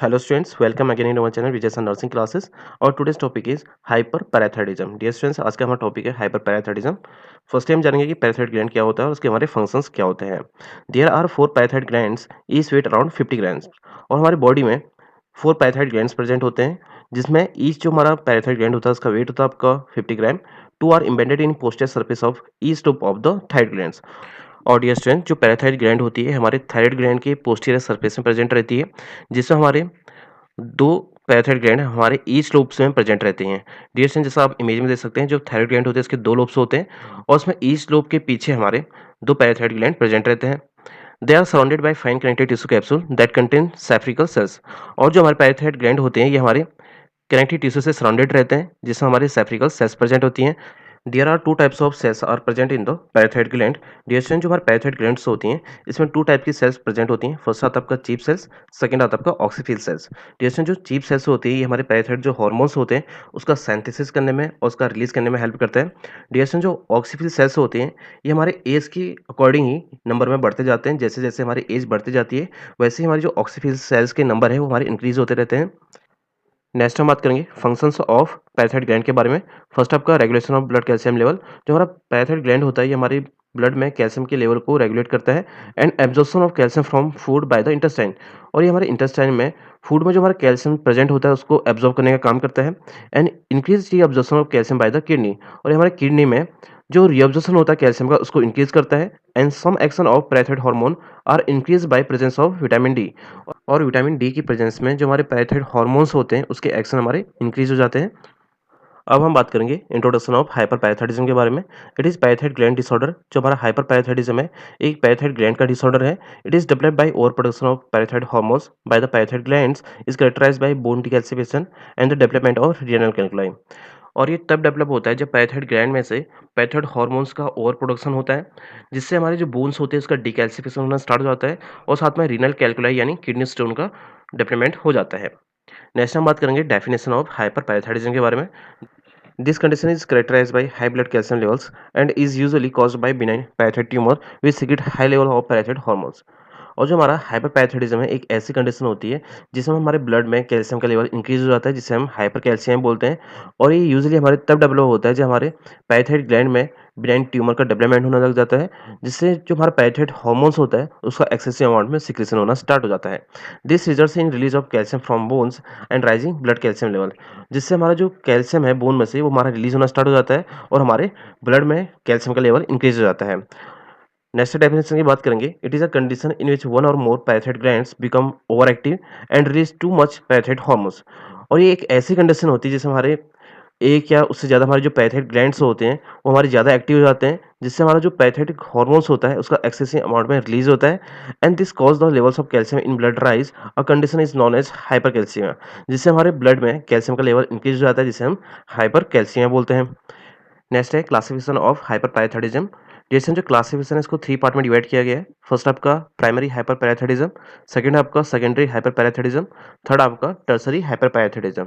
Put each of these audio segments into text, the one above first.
Hello students, welcome again in our channel which is nursing classes. Our today's topic is hyperparathyroidism. Dear students, आज का हमारा topic है हाइपरपैराथायरिज्म. First time जानेंगे कि parathyroid gland क्या होता है और उसके हमारे फंक्शंस क्या होते हैं. There are 4 parathyroid glands, each weight around 50 grams. और हमारी बॉडी में 4 पैराथायरॉइड ग्लैंड्स प्रेजेंट होते हैं, जिसमें ईच जो हमारा पैराथायरॉइड ग्लैंड होता है उसका वेट होता है आपका 50 gram. 2 are embedded in posterior surface of each top of the thyroid glands. और डियर स्टूडेंट, जो पैराथायरॉइड ग्लैंड होती है हमारे थायराइड ग्लैंड के पोस्टीरियर सरफेस में प्रेजेंट रहती है, जिसमें हमारे 2 पैराथायरॉइड ग्लैंड हमारे ईच लोब्स में प्रेजेंट रहते हैं. डियर स्टूडेंट, जैसा आप इमेज में देख सकते हैं, जो थायराइड ग्लैंड होते हैं इसके 2 लोब्स होते हैं और उसमें ईच लोब के पीछे हमारे 2 पैराथायरॉइड ग्लैंड प्रेजेंट रहते हैं. They are surrounded by fine connective tissue capsule that contain spherical cells. और जो हमारे पैराथायरॉइड ग्लैंड होते हैं ये हमारे कनेक्टिव टिश्यू से सराउंडेड रहते हैं, जिसमें हमारी सैफ्रिकल सेल्स प्रेजेंट होती हैं. There are 2 types of cells are present in the parathyroid gland. Dear student, जो हमारे पैराथायरॉइड ग्लैंड्स होती हैं इसमें 2 टाइप की सेल्स प्रेजेंट होती हैं. फर्स्ट आता है आपका चीफ सेल्स, सेकंड आता है आपका ऑक्सीफिल सेल्स. डियर स्टूडेंट, जो चीफ सेल्स होती है ये हमारे पैराथायरॉइड जो हार्मोन्स होते हैं उसका सिंथेसिस करने में और उसका रिलीज करने में हेल्प करते हैं. डियर स्टूडेंट, जो ऑक्सीफिल सेल्स होते हैं ये हमारे एज के अकॉर्डिंग ही नंबर में बढ़ते जाते हैं. जैसे जैसे हमारी एज बढ़ती जाती है वैसे ही हमारी जो ऑक्सीफिल सेल्स के नंबर है वो हमारे इंक्रीज होते रहते हैं. नेक्स्ट हम बात करेंगे फंक्शंस ऑफ पैराथायरॉइड ग्लैंड के बारे में. फर्स्ट आपका regulation of blood calcium level. जो हमारा पैराथायरॉइड ग्लैंड होता है ये हमारे ब्लड में कैल्शियम के लेवल को रेगुलेट करता है. And absorption of calcium from food by the intestine. और ये हमारे इंटेस्टाइन में फूड में जो हमारा कैल्शियम प्रेजेंट होता है उसको एब्जॉर्ब करने का काम करता है. एंड इंक्रीज री absorption of calcium by the kidney. और ये हमारे किडनी में जो रीअब्जॉर्प्शन होता है कैल्शियम का उसको इंक्रीज करता है. And some action of parathyroid hormone are increase by presence of vitamin D. और विटामिन डी की प्रेजेंस में जो हमारे पैराथायरॉइड हार्मोन्स होते हैं उसके एक्शन हमारे इंक्रीज हो जाते हैं. अब हम बात करेंगे इंट्रोडक्शन ऑफ हाइपरपैराथायरिज्म के बारे में. It is parathyroid gland disorder. जो हमारा हाइपरपैराथायरिज्म है एक पैराथायरॉइड ग्लैंड का डिसऑर्डर है. It is developed by over production of parathyroid hormones by the parathyroid glands, is characterized by bone decalcification and the development of renal calculi. और ये तब develop होता है जब पैराथायरॉइड ग्लैंड में से पैराथायरॉइड हार्मोन्स का ओवर प्रोडक्शन होता है, जिससे हमारे जो बोन्स होते हैं उसका डिकैल्सिफिकेशन होना स्टार्ट हो जाता है और साथ में रीनल कैल्कुलाई यानी किडनी स्टोन का डेवलपमेंट हो जाता है. नेक्स्ट हम बात करेंगे डेफिनेशन ऑफ हाइपरपैराथायरिज्म के बारे में. This condition is characterized by high blood calcium levels and is usually caused by benign parathyroid tumor which secrete high level of parathyroid hormones. और जो हमारा हाइपरपैराथायरिज्म है एक ऐसी कंडीशन होती है जिसमें हमारे ब्लड में कैल्शियम का लेवल इंक्रीज हो जाता है, जिसे हम हाइपर कैल्शियम बोलते हैं. और ये यूजुअली हमारे तब डेवलप होता है जब हमारे पैराथायरॉइड ग्लैंड में बिनाइन ट्यूमर का डेवलपमेंट होने लग जाता है, जिससे जो हमारा पैराथायरॉइड हार्मोन्स होता है उसका एक्सेसिव अमाउंट में सिक्रेशन होना स्टार्ट हो जाता है. This results in release of calcium from bones and rising blood calcium level. जिससे हमारा जो कैल्शियम है बोन में से वो हमारा रिलीज होना स्टार्ट हो जाता है और हमारे ब्लड में कैल्शियम का लेवल इंक्रीज हो जाता है. नेक्स्ट डेफिनेशन की बात करेंगे. It is a condition in which one or more parathyroid glands become over active and release too much parathyroid hormones. और ये एक ऐसी कंडीशन होती है जिसमें हमारे एक या उससे ज़्यादा हमारे जो पैराथायरॉइड ग्लैंड्स होते हैं वो हमारे ज़्यादा एक्टिव हो जाते हैं, जिससे हमारा जो पैराथायरॉइड हार्मोन्स होता है उसका एक्सेसिव अमाउंट में रिलीज होता है. And this cause the levels of calcium in blood rise. A condition is known as hyper calcium. जिससे हमारे ब्लड में कैल्शियम का लेवल इंक्रीज हो जाता है, जिसे हम हाइपर कैल्शियम बोलते हैं. नेक्स्ट है क्लासिफिकेशन ऑफ हाइपरपैराथायरिज्म. जैसे जो क्लासिफिकेशन है इसको 3 पार्ट में डिवाइड किया गया है. फर्स्ट आपका प्राइमरी हाइपरपैराथायरिज्म, सेकंड आपका सेकेंडरी हाइपरपैराथायरिज्म, थर्ड आपका टर्सरी हाइपरपैराथायरिज्म.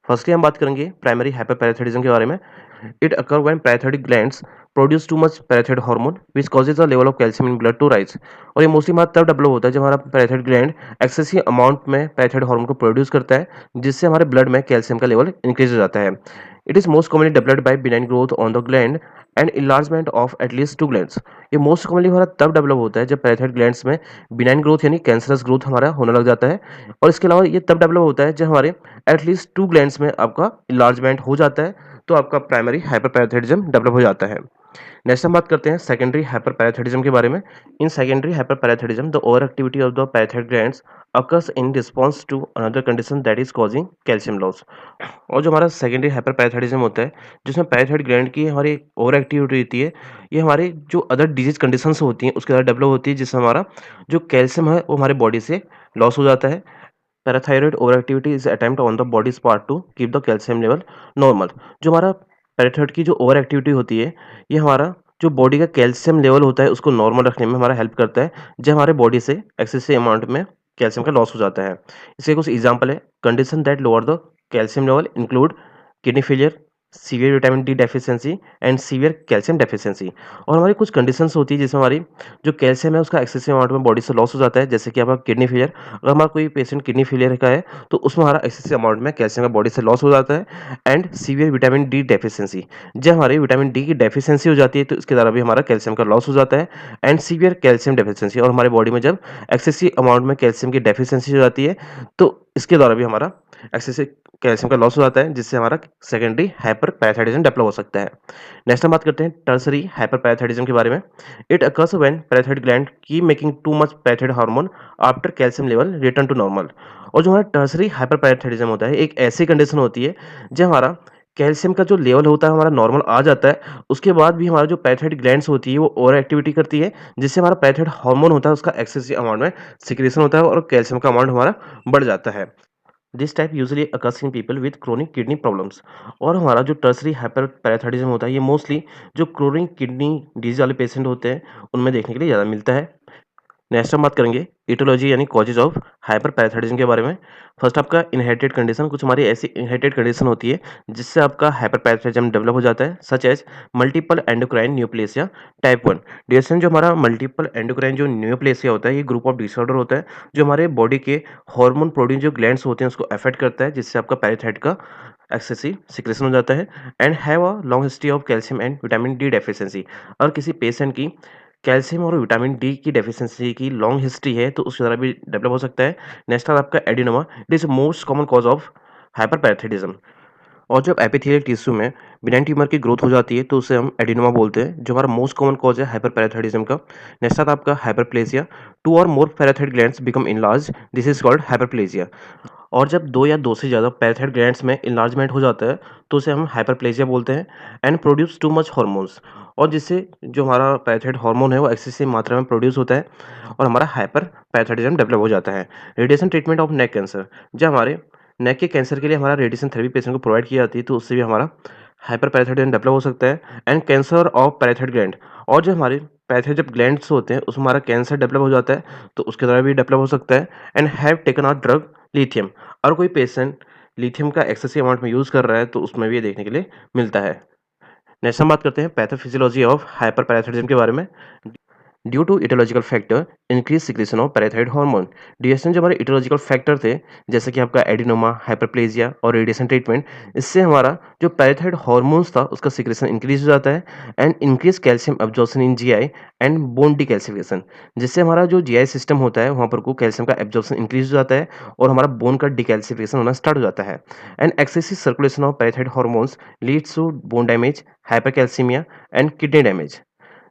फर्स्टली हम बात करेंगे प्राइमरी हाइपरपैराथायरिज्म के बारे में. It occur when parathyroid glands produce too much parathyroid hormone which causes the level of calcium in blood to rise. और ये मोस्टली हमारा तब डेवलप होता है जब हमारा पैराथायरॉइड ग्लैंड एक्सेसिव अमाउंट में पैराथायरॉइड हार्मोन को प्रोड्यूस करता है, जिससे हमारे ब्लड में कैल्शियम का लेवल इंक्रीज हो जाता है. It is most commonly developed by benign growth on the gland and enlargement of at least 2 glands. ये मोस्ट कॉमनली हमारा तब डेवलप होता है जब पैराथायरॉइड ग्लैंड्स में बिनाइन ग्रोथ यानी कैंसरस ग्रोथ हमारा होने लग जाता है. और इसके अलावा ये तब डेवलप होता है जब हमारे एटलीस्ट 2 ग्लैंड्स में आपका इनलार्जमेंट हो जाता है, तो आपका प्राइमरी हाइपरपैराथायरिज्म डेवलप हो जाता है. नेक्स्ट हम बात करते हैं सेकेंडरी हाइपरपैराथायरिज्म के बारे में. In secondary hyperparathyroidism the over activity of the parathyroid glands occurs in response to another condition that is causing calcium loss. और जो हमारा सेकेंडरी हाइपरपैराथायरिज्म होता है जिसमें पैराथायरॉइड ग्लैंड की हमारी ओवर एक्टिविटी होती है, ये हमारे जो अदर डिजीज कंडीशंस होती हैं उसके द्वारा डेवलप होती है, जिससे हमारा जो कैल्शियम है वो हमारे बॉडी से लॉस हो जाता है. Parathyroid over activity is attempt on the bodies part two keep the calcium level normal. जो हमारा पैराथायरॉइड की जो ओवर एक्टिविटी होती है ये हमारा जो बॉडी का कैल्शियम लेवल होता है उसको नॉर्मल रखने में हमारा हेल्प करता है, जब हमारे बॉडी से एक्सेसिव अमाउंट में कैल्शियम का लॉस हो जाता है. इसके कुछ एग्जांपल है. Condition that lower the calcium level include kidney failure, severe vitamin D deficiency and severe calcium deficiency. और हमारी कुछ कंडीशंस होती है जिसमें हमारी जो कैल्शियम है उसका एक्सेसिव अमाउंट में बॉडी से लॉस हो जाता है, जैसे कि आपका किडनी फेलियर। अगर हमारा कोई पेशेंट किडनी फेलियर का है तो उसमें हमारा एक्सेसिव अमाउंट में कैल्शियम का बॉडी से लॉस हो जाता है। And severe vitamin D deficiency, जब हमारी विटामिन डी की डेफिशिएंसी हो जाती है तो इसके द्वारा भी हमारा कैल्शियम का लॉस हो जाता है। एंड सीवियर कैल्शियम डेफिशिएंसी, और हमारे बॉडी में जब एक्सेसिव अमाउंट में कैल्शियम की डेफिशिएंसी हो जाती है तो इसके द्वारा भी हमारा एक्सेसिव कैल्शियम का लॉस हो जाता है, जिससे हमारा सेकेंडरी हाइपरपैराथायरिज्म डेवलप हो सकता है। नेक्स्ट हम बात करते हैं टर्सरी हाइपरपैराथायरिज्म के बारे में। It occurs when parathyroid gland keep making too much parathyroid hormone after calcium level return to normal. और जो हमारा टर्सरी हाइपरपैराथायरिज्म होता है, एक ऐसी कंडीशन होती है जब हमारा कैल्शियम का जो लेवल होता है हमारा नॉर्मल आ जाता है, उसके बाद भी हमारा जो पैराथायरॉइड ग्लैंड्स होती है वो ओवर एक्टिविटी करती है, जिससे हमारा पैराथायरॉइड हार्मोन होता है उसका एक्सेसिव अमाउंट में सिक्रेशन होता है और कैल्शियम का अमाउंट हमारा बढ़ जाता है। This type usually occurs in people with chronic kidney problems. और हमारा जो टर्सरी हाइपर पैराथायरिज्म होता है ये मोस्टली जो क्रोनिक किडनी डिजीज वाले पेशेंट होते हैं उनमें देखने के लिए ज़्यादा मिलता है। नेक्स्ट हम बात करेंगे इटियोलॉजी यानी कॉजेज ऑफ हाइपर पैराथायरिज्म के बारे में। फर्स्ट आपका इनहेरिटेड कंडीशन, कुछ हमारी ऐसी इनहेरिटेड कंडीशन होती है जिससे आपका हाइपर पैराथायरिज्म डेवलप हो जाता है, such as multiple endocrine neoplasia type 1 डिएसएन। जो हमारा मल्टीपल एंडोक्राइन जो न्यूप्लेसिया होता है ये ग्रुप ऑफ डिसऑर्डर होता है जो हमारे बॉडी के हार्मोन प्रोड्यूस जो ग्लैंड्स होते हैं उसको अफेक्ट करता है, जिससे आपका पैराथायराइड का एक्सेसिव सिक्रेशन हो जाता है। And have a long history of calcium and vitamin D deficiency. और किसी पेशेंट की कैल्शियम और विटामिन डी की डेफिशिएंसी की लॉन्ग हिस्ट्री है तो उसके द्वारा भी डेवलप हो सकता है। नेक्स्ट है आपका adenoma. It is most common cause of hyperparathyroidism. और जब एपिथेलियल टिश्यू में बिनाइन ट्यूमर की ग्रोथ हो जाती है तो उसे हम एडिनोमा बोलते हैं, जो हमारा मोस्ट कॉमन कॉज है हाइपरपैराथायरिज्म का। नेक्स्ट आता है आपका hyperplasia. Two or more parathyroid glands become enlarge, this is called hyperplasia. और जब दो या दो से ज़्यादा पैराथायरॉइड ग्लैंड्स में इनलार्जमेंट हो जाता है तो उसे हम हाइपरप्लेजिया बोलते हैं। And produce too much hormones, और जिससे जो हमारा पैराथायरॉइड हार्मोन है वो एक्सेसिव मात्रा में प्रोड्यूस होता है और हमारा हाइपर पैराथायरिज्म डेवलप हो जाता है। Radiation treatment of neck cancer, जब हमारे नेक के कैंसर के लिए हमारा रेडिएशन थेरेपी पेशेंट को प्रोवाइड की जाती है तो उससे भी हमारा हाइपर पैराथायरिज्म डेवलप हो सकता है। And cancer of parathyroid gland, और जो हमारे पैराथायरॉइड जब ग्लैंड्स होते हैं उसमें हमारा कैंसर डेवलप हो जाता है तो उसके द्वारा भी डेवलप हो सकता है। And have taken or drug lithium, और कोई पेशेंट लिथियम का एक्सेसिव अमाउंट में यूज़ कर रहा है तो उसमें भी ये देखने के लिए मिलता है। नेक्स्ट हम बात करते हैं पैथोफिजियोलॉजी ऑफ हाइपरपैराथायरिज्म के बारे में। Due to etiological factor increase secretion of parathyroid hormone. डीएसएन जो हमारे इटोलॉजिकल फैक्टर थे जैसे कि आपका एडिनोमा, हाइपरप्लेजिया और रेडिएशन ट्रीटमेंट, इससे हमारा जो पैराथायरॉइड हार्मोन्स था उसका सिक्रेशन इंक्रीज हो जाता है। And increase calcium absorption in GI and bone decalcification, जिससे हमारा जो जीआई सिस्टम होता है वहाँ पर को कैल्शियम का एब्जॉर्प्शन इंक्रीज हो जाता है और हमारा बोन का डिकैल्सिफिकेशन होना स्टार्ट हो जाता है। And excessive circulation of parathyroid hormones leads to bone damage, hypercalcemia and kidney damage.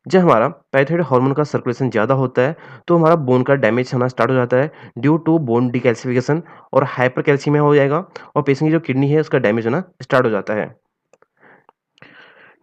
जब हमारा पैराथायरॉइड हार्मोन का सर्कुलेशन ज़्यादा होता है तो हमारा बोन का डैमेज होना स्टार्ट हो जाता है ड्यू टू बोन डिकैल्सिफिकेशन, और हाइपरकैल्सीमिया हो जाएगा और पेशेंट की जो किडनी है उसका डैमेज होना स्टार्ट हो जाता है।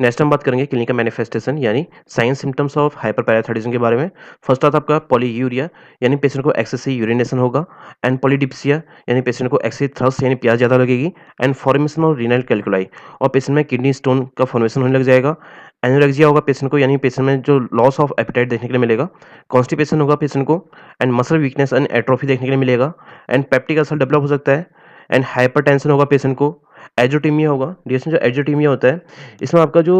नेक्स्ट हम बात करेंगे क्लिनिकल मैनिफेस्टेशन यानी साइन सिम्टम्स ऑफ हाइपरपैराथायरिज्म के बारे में। फर्स्ट आता है आपका पॉलीयूरिया, यानी पेशेंट को एक्सेसिव यूरिनेशन होगा। एंड पॉलीडिप्सिया, यानी पेशेंट को एक्सेसिव थ्रस्ट यानी प्यास ज़्यादा लगेगी। And formation of renal calculi, और पेशेंट में किडनी स्टोन का फॉर्मेशन होने लग जाएगा। एनोरेक्सिया होगा पेशेंट को, यानी पेशेंट में जो लॉस ऑफ एपेटाइट देखने के लिए मिलेगा। कॉन्स्टिपेशन होगा पेशेंट को। And muscle weakness and atrophy देखने के लिए मिलेगा। एंड पेप्टिक अल्सर डेवलप हो सकता है। एंड हाइपरटेंशन होगा पेशेंट को। एजोटीमिया होगा। डीएसएन जो एजोटीमिया होता है इसमें आपका जो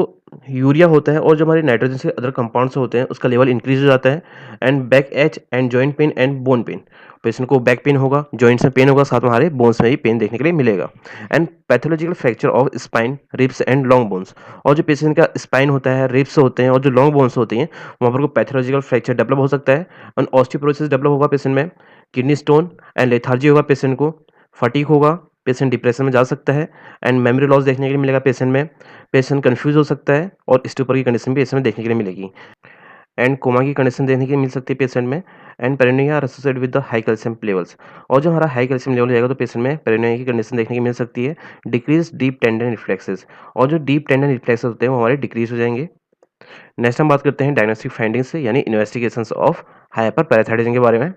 यूरिया होता है और जो हमारे नाइट्रोजन से अदर कंपाउंड्स होते हैं उसका लेवल इंक्रीज हो जाता है। And back H and joint pain and bone pen, patient को बैक पेन होगा, जॉइंट्स में पेन होगा, साथ में हमारे बोन्स में भी पेन देखने के लिए मिलेगा। And pathological fracture of spine, ribs and long bones, और जो पेशेंट का स्पाइन होता है, रिब्स होते हैं और जो लॉन्ग बोन्स होती हैं वहाँ पर को पैथोलॉजिकल फ्रैक्चर डेवलप हो सकता है। एंड ऑस्टियोपोरोसिस डेवलप होगा पेशेंट में। किडनी स्टोन एंड लेथार्जी होगा पेशेंट को। फटीग होगा, पेशेंट डिप्रेशन में जा सकता है। एंड मेमोरी लॉस देखने के लिए मिलेगा पेशेंट में। पेशेंट कंफ्यूज हो सकता है और स्टूपर की कंडीशन भी पेशेंट में देखने के लिए मिलेगी। एंड कोमा की कंडीशन देखने के लिए मिल सकती है पेशेंट में। एंड पेरेनिया are associated with the high calcium levels, और जो हमारा हाई कैल्शियम लेवल रहेगा तो पेशेंट में पेरेनिया की कंडीशन देखने की मिल सकती है। डिक्रीज डीप टेंडन रिफ्लेक्सेस, और जो डीप टेंडन रिफ्लेक्सेस होते हैं वो हमारे डिक्रीज हो जाएंगे। नेक्स्ट हम बात करते हैं डायग्नोस्टिक फाइंडिंग्स यानी इन्वेस्टिगेशंस ऑफ हाइपर पैराथायरिज्म के बारे में।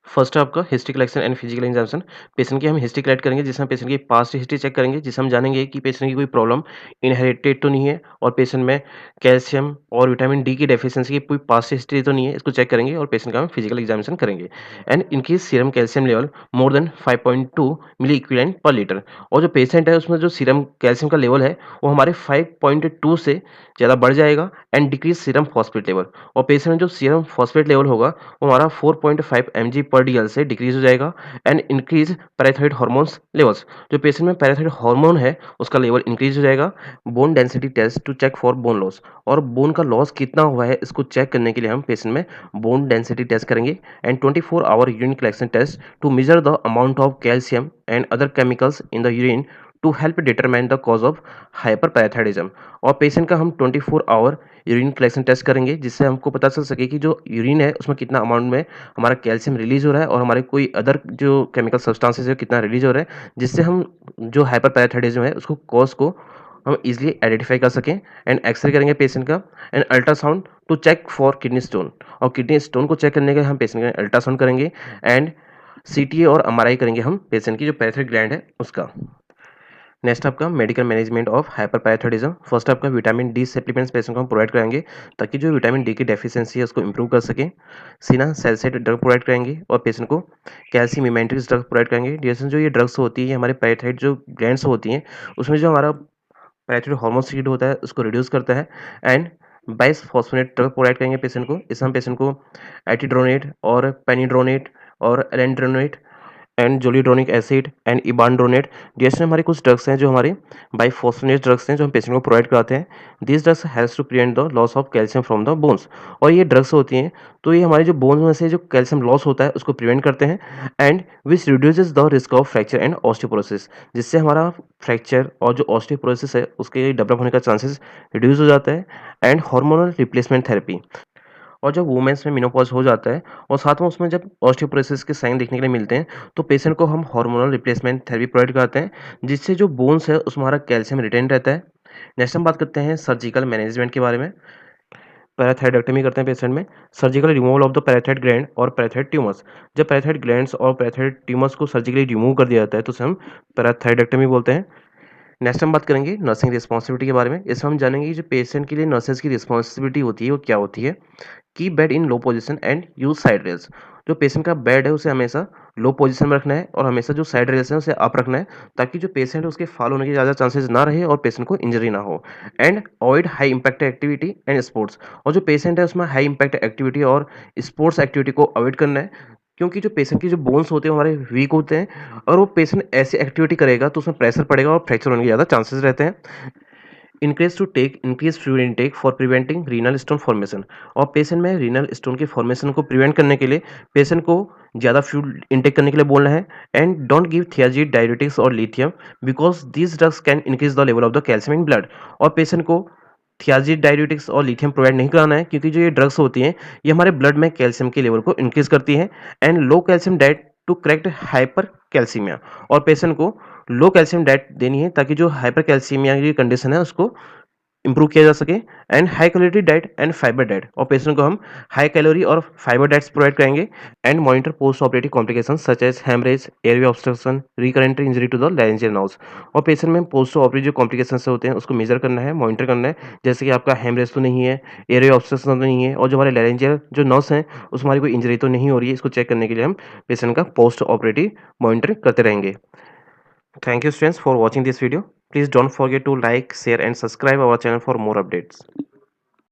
फर्स्ट है आपका history collection and physical examination. Patient की हम हिस्ट्री कलेक्ट करेंगे, जिसमें पेशेंट की पास्ट हिस्ट्री चेक करेंगे, जिससे हम जानेंगे कि पेशेंट की कोई प्रॉब्लम इनहेरिटेड तो नहीं है और पेशेंट में कैल्शियम और विटामिन डी की डेफिशिएंसी की कोई पास्ट हिस्ट्री तो नहीं है। इसको चेक करेंगे और पेशेंट का हम फिजिकल एग्जामिनेशन करेंगे। एंड इनकी serum calcium level more than 5.2 मिली इक्विवेलेंट पर लीटर। और जो पेशेंट है उसमें जो सीरम कैल्शियम का लेवल है वो हमारे 5.2 से ज़्यादा बढ़ जाएगा and decrease serum phosphate level. और पेशेंट में जो सीरम फॉस्फेट लेवल होगा वो हमारा 4.5 mg पर डीएल से डिक्रीज हो जाएगा and increase parathyroid hormones levels. जो पेशेंट में पैराथायरॉइड हार्मोन है उसका लेवल इंक्रीज हो जाएगा। Bone density test to check for bone loss, और बोन का लॉस कितना हुआ है इसको चेक करने के लिए हम पेशेंट में बोन डेंसिटी टेस्ट करेंगे। And 24 hour urine collection test to measure the amount of calcium and other chemicals in the urine to help determine the cause of hyperparathyroidism. और पेशेंट का हम 24 आवर यूरिन कलेक्शन टेस्ट करेंगे, जिससे हमको पता चल सके कि जो यूरिन है उसमें कितना अमाउंट में हमारा कैल्शियम रिलीज हो रहा है और हमारे कोई अदर जो केमिकल सब्सटेंसेस है कितना रिलीज हो रहा है, जिससे हम जो हाइपरपैराथायरिज्म है उसको कॉज को हम इजीली आइडेंटिफाई कर सकें। एंड एक्सरे करेंगे पेशेंट का and ultrasound to check for kidney stone. और किडनी स्टोन को चेक करने के लिए हम पेशेंट का अल्ट्रासाउंड करेंगे एंड सीटीए और एमआरआई करेंगे हम पेशेंट की जो पैराथायरॉइड ग्लैंड है उसका। नेक्स्ट आपका मेडिकल मैनेजमेंट ऑफ हाइपरपैराथायरिज्म। फर्स्ट आपका विटामिन डी सप्लीमेंट्स पेशेंट को हम प्रोवाइड कराएंगे ताकि जो विटामिन डी की डेफिशिएंसी है उसको इंप्रूव कर सकें। सीना सैलिसाइड ड्रग प्रोवाइड कराएंगे और पेशेंट को कैल्शियम इमेंट्रिक्स ड्रग प्रोवाइड कराएंगे। जैसे जो ये ड्रग्स होती है हमारे पैराथायरॉइड जो ग्लैंड्स होती हैं उसमें जो हमारा पैराथायरॉइड हार्मोन सीक्रेट होता है उसको रिड्यूस करता है। एंड बाइसफॉस्फोनेट ड्रग प्रोवाइड करेंगे पेशेंट को। इससे हम पेशेंट को एटीड्रोनेट और पेनिड्रोनेट और एलेंड्रोनेट एंड जोलिड्रोनिक एसिड एंड इबानड्रोनेट जैसे हमारे कुछ ड्रग्स हैं जो हमारे बाइफॉस्फोनेट ड्रग्स हैं जो हम पेशेंट को प्रोवाइड कराते हैं। This drugs helps to prevent the loss of calcium from the bones. और ये ड्रग्स होती हैं तो ये हमारे जो बोन्स में से जो कैल्शियम लॉस होता है उसको प्रिवेंट करते हैं and which reduces the risk of fracture and osteoporosis, जिससे हमारा फ्रैक्चर और जो ऑस्टियोपोरोसिस है उसके डेवलप होने का चांसेस रिड्यूस हो जाता है। एंड हार्मोनल रिप्लेसमेंट थेरेपी, और जब वुमेन्स में मेनोपॉज हो जाता है और साथ में उसमें जब ऑस्टियोपोरोसिस के साइन देखने के लिए मिलते हैं तो पेशेंट को हम हार्मोनल रिप्लेसमेंट थेरेपी प्रोवाइड कराते हैं, जिससे जो बोन्स है उसमें हमारा कैल्शियम रिटेन रहता है। नेक्स्ट हम बात करते हैं सर्जिकल मैनेजमेंट के बारे में। पैराथायरॉइडेक्टमी करते हैं पेशेंट में, surgical removal of the parathyroid gland और पैराथायरॉइड ट्यूमर्स। जब पैराथायरॉइड ग्लैंड्स और पैराथायरॉइड ट्यूमर्स को सर्जिकली रिमूव कर दिया जाता है तो उसे हम पैराथायरॉइडेक्टमी बोलते हैं। नेक्स्ट हम बात करेंगे नर्सिंग रिस्पॉन्सिबिलिटी के बारे में। इसमें हम जानेंगे कि जो पेशेंट के लिए नर्सेज की रिस्पॉन्सिबिलिटी होती है वो क्या होती है। Keep bed in low position and use side rails. जो पेशेंट का बेड है उसे हमेशा लो पोजीशन में रखना है और हमेशा जो साइड रेल्स है उसे अप रखना है, ताकि जो पेशेंट है उसके फॉल होने के ज़्यादा चांसेस ना रहे और पेशेंट को इंजरी ना हो। And avoid high impact activity and sports. और जो पेशेंट है उसमें हाई इंपैक्ट एक्टिविटी और स्पोर्ट्स एक्टिविटी को अवॉइड करना है, क्योंकि जो पेशेंट की जो बोन्स होते हैं हमारे वीक होते हैं और वो पेशेंट ऐसी एक्टिविटी करेगा तो उसमें प्रेशर पड़ेगा और फ्रैक्चर होने के ज़्यादा चांसेस रहते हैं। Increase to take increase fluid intake for preventing renal stone formation. और पेशेंट में रीनल स्टोन के फॉर्मेशन को प्रिवेंट करने के लिए पेशेंट को ज़्यादा फ्लूइड इनटेक करने के लिए बोलना है। एंड डोंट गिव थियाजीड, डायरेटिक्स और lithium because these drugs can increase the level of the calcium in blood. और पेशेंट को थियाजीड, डायरेटिक्स और लिथियम प्रोवाइड नहीं कराना है, क्योंकि जो ये ड्रग्स होती हैं ये हमारे ब्लड में कैल्शियम के लेवल को इंक्रीज करती हैं। And low calcium diet to correct hyper calcemia. और पेशेंट को लो कैल्शियम डाइट देनी है ताकि जो हाइपर कैल्सीमिया की कंडीशन है उसको इंप्रूव किया जा सके। And high calorie diet and fibre diet, और पेशेंट को हम हाई कैलोरी और फाइबर डाइट्स प्रोवाइड करेंगे। And monitor post operative complications such as haemorrhage, airway obstruction, recurrent injury to the laryngeal nerves. और पेशेंट में पोस्ट ऑपरेटिव जो complications होते हैं उसको मेजर करना है, मॉनिटर करना है, जैसे कि आपका हेमरेज तो नहीं है, एयरवे ऑब्स्ट्रक्शन तो नहीं है, और जो हमारे लैरिंजियल जो नर्व्स हैं उसमें हमारी कोई इंजरी तो नहीं हो रही है। इसको चेक करने के लिए हम पेशेंट का पोस्ट ऑपरेटिव मॉनिटर करते रहेंगे। Thank you students for watching this video. Please don't forget to like, share and subscribe our channel for more updates.